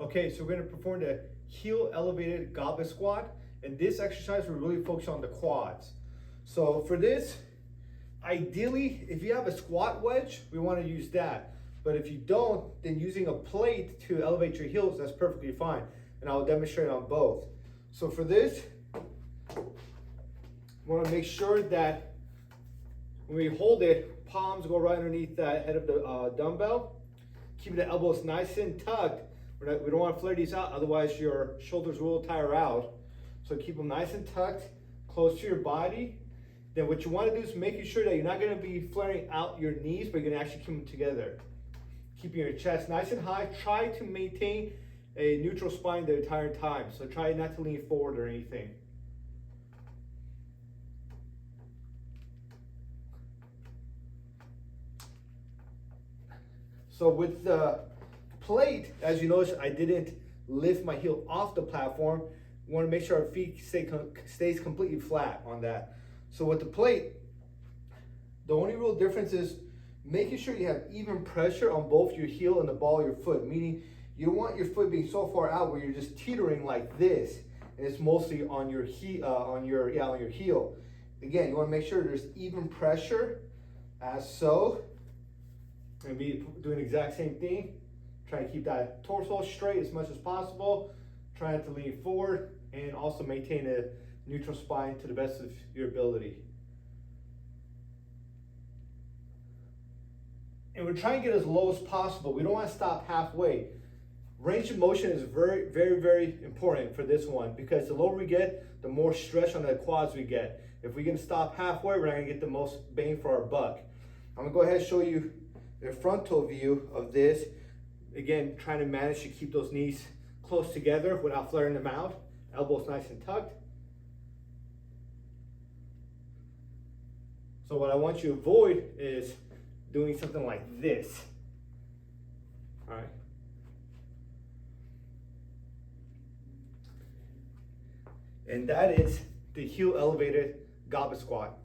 Okay, so we're gonna perform the heel elevated goblet squat. And this exercise, we're really focused on the quads. So for this, ideally, if you have a squat wedge, we wanna use that. But if you don't, then using a plate to elevate your heels, that's perfectly fine. And I'll demonstrate on both. So for this, we wanna make sure that when we hold it, palms go right underneath the head of the dumbbell. Keep the elbows nice and tucked. We don't want to flare these out, otherwise your shoulders will tire out. So keep them nice and tucked, close to your body. Then what you want to do is making sure that you're not going to be flaring out your knees, but you're going to actually keep them together. Keeping your chest nice and high. Try to maintain a neutral spine the entire time. So try not to lean forward or anything. So with the plate, as you notice, I didn't lift my heel off the platform. We want to make sure our feet stays completely flat on that. So with the plate, the only real difference is making sure you have even pressure on both your heel and the ball of your foot, meaning you don't want your foot being so far out where you're just teetering like this, and it's mostly on your on your heel. Again, you want to make sure there's even pressure, as so. And be doing the exact same thing. Try to keep that torso straight as much as possible. Try not to lean forward and also maintain a neutral spine to the best of your ability. And we're trying to get as low as possible. We don't want to stop halfway. Range of motion is very, very, very important for this one, because the lower we get, the more stretch on the quads we get. If we can stop halfway, we're not going to get the most bang for our buck. I'm going to go ahead and show you the frontal view of this. Again, trying to manage to keep those knees close together without flaring them out. Elbows nice and tucked. So what I want you to avoid is doing something like this. All right. And that is the heel elevated goblet squat.